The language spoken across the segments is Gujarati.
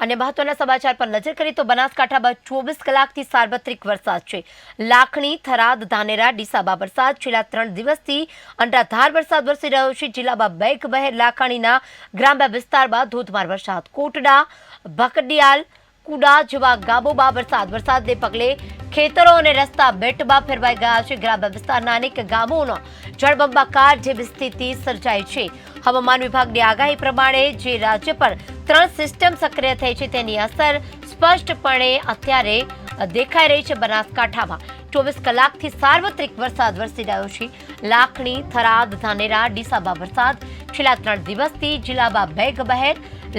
અને મહત્વના સમાચાર પર નજર કરીએ તો બનાસકાંઠામાં 24 કલાકથી સાર્વત્રિક વરસાદ છે। લાખણી, થરાદ, ધાનેરા, ડીસામાં વરસાદ છેલ્લા 3 દિવસથી અનરાધાર વરસાદ વરસી રહ્યો છે। જિલ્લામાં મેઘમહેર, લાખણીના ગ્રામ્ય વિસ્તારમાં ધોધમાર વરસાદ, કોટડા, ભકડિયાલ, કુડા જેવા ગામોમાં વરસાદને પગલે ખેતરો અને રસ્તા બેટમાં ફેરવાઈ ગયા છે। ગ્રામ્ય વિસ્તારના અનેક ગામોનો જળબંબાકાર જેવી સ્થિતિ સર્જાઈ છે। હવામાન વિભાગની આગાહી પ્રમાણે જે રાજ્ય પર 3 સિસ્ટમ સક્રિય થઈ છે તેની અસર સ્પષ્ટપણે અત્યારે દેખાઈ રહી છે। બનાસકાંઠામાં 24 કલાકથી સાર્વત્રિક વરસાદ વરસી રહ્યો છે। લાખણી, થરાદ, ધાનેરા, ડીસામાં વરસાદ છેલ્લા 3 દિવસથી જિલ્લામાં મેઘમહેર,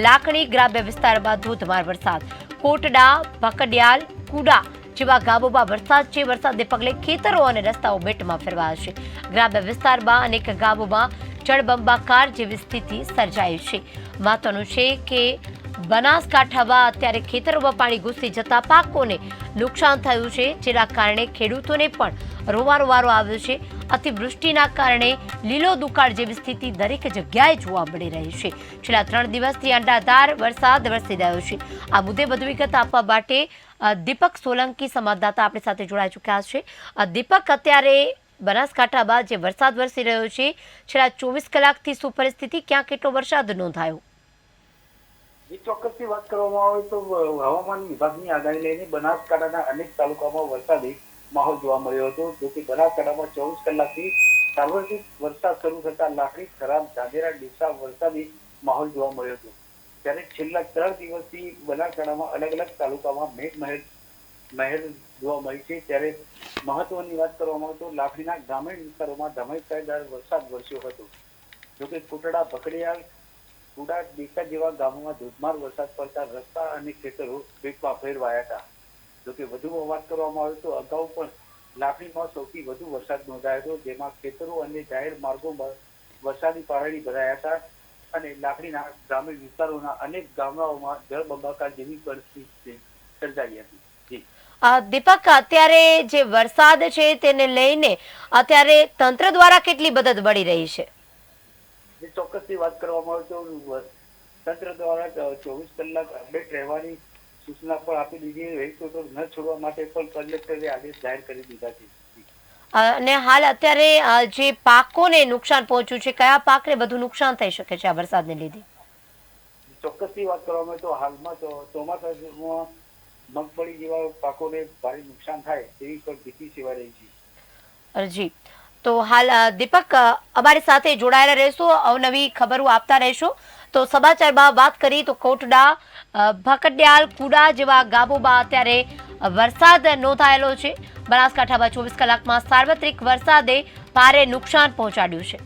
લાખણી ગ્રામ્ય વિસ્તારમાં ધોધમાર વરસાદ, કોટડા, ભકડિયાલ, કુડા જેવા ગામોમાં વરસાદ છે। વરસાદને પગલે ખેતરો અને રસ્તાઓ બેટમાં ફેરવાયા છે। ગ્રામ્ય વિસ્તારમાં અનેક ગામોમાં જળબંબાકાર જેવી સ્થિતિ સર્જાઈ છે। મહત્વનું છે કે બનાસકાંઠામાં અત્યારે ખેતરોમાં પાણી ઘૂસી જતા પાકોને નુકસાન થયું છે, જેના કારણે ખેડૂતોને પણ રોવાનો વારો આવ્યો છે। અતિવૃષ્ટિના કારણે લીલો દુકાળ જેવી સ્થિતિ દરેક જગ્યાએ જોવા મળી રહી છે। છેલ્લા 3 દિવસથી અનરાધાર વરસાદ વરસી રહ્યો છે। આ મુદ્દે વધુ વિગત આપવા માટે દીપક સોલંકી સંવાદદાતા આપણી સાથે જોડાઈ ચૂક્યા છે। દીપક, અત્યારે બનાસકાંઠામાં જે વરસાદ વરસી રહ્યો છે, છેલ્લા 24 કલાકથી શું પરિસ્થિતિ, ક્યાં કેટલો વરસાદ નોંધાયો? ચોક્કસથી વાત કરવામાં આવે તો હવામાન વિભાગની આગાહી લઈને બનાસકાંઠાના અનેક તાલુકામાં વરસાદી માહોલ જોવા મળ્યો હતો। જો કે બનાસકાંઠામાં 24 કલાકથી સાર્વત્રિક વરસાદ શરૂ થતા લાખણી, થરાદ, ધાનેરા, ડીસા વરસાદી માહોલ જોવા મળ્યો હતો। ત્યારે છેલ્લા 3 દિવસથી બનાસકાંઠામાં અલગ અલગ તાલુકામાં મેઘમહેર જોવા મળી છે। ત્યારે મહત્વની વાત કરવામાં આવે તો લાખણીના ગ્રામીણ વિસ્તારોમાં ધમાકેદાર વરસાદ વરસ્યો હતો। જોકે કોટડા, ભકડિયાલ, કુડા, ડીસા જેવા ગામોમાં ધોધમાર વરસાદ પડતા રસ્તા અને ખેતરો બેટમાં ફેરવાયા હતા। જોકે વધુમાં વાત કરવામાં આવે તો અગાઉ પણ લાખણીમાં સૌથી વધુ વરસાદ નોંધાયો હતો, જેમાં ખેતરો અને જાહેર માર્ગોમાં વરસાદી પાણી ભરાયા હતા અને લાખણીના ગ્રામીણ વિસ્તારોના અનેક ગામડાઓમાં જળબંબાકાર જેવી પરિસ્થિતિ સર્જાઈ હતી। દીપક, અત્યારે જે વરસાદ છે તેને લઈને અત્યારે તંત્ર દ્વારા કેટલી મદદ મળી રહી છે? ચોક્કસથી વાત કરવામાં આવે તો તંત્ર દ્વારા 24 કલાક અપડેટ રહેવાની સૂચના પણ આપી દીધી। વેહિકલો ન છોડવા માટે પણ કલેક્ટરે આદેશ જાહેર કરી દીધા છે। અને હાલ અત્યારે જે પાકોને નુકસાન પહોંચ્યું છે, કયા પાકને વધુ નુકસાન થઈ શકે છે આ વરસાદને લીધે? ચોક્કસથી વાત કરવામાં આવે તો હાલમાં ચોમાસામાં મગફળી જેવા પાકોને ભારે નુકસાન થાય તેવી પણ ભીતિ સેવાઈ રહી છે। જી, તો હાલ દીપક, અમારી સાથે જોડાયેલા રહેશો, અવનવી ખબરો આપતા રહેશો। તો સમાચારમાં વાત કરી તો કોટડા, ભકડિયાલ, કુડા જેવા ગામોમાં અત્યારે વરસાદ નોંધાયેલો છે। બનાસકાંઠામાં 24 કલાકમાં સાર્વત્રિક વરસાદે ભારે નુકસાન પહોંચાડ્યું છે।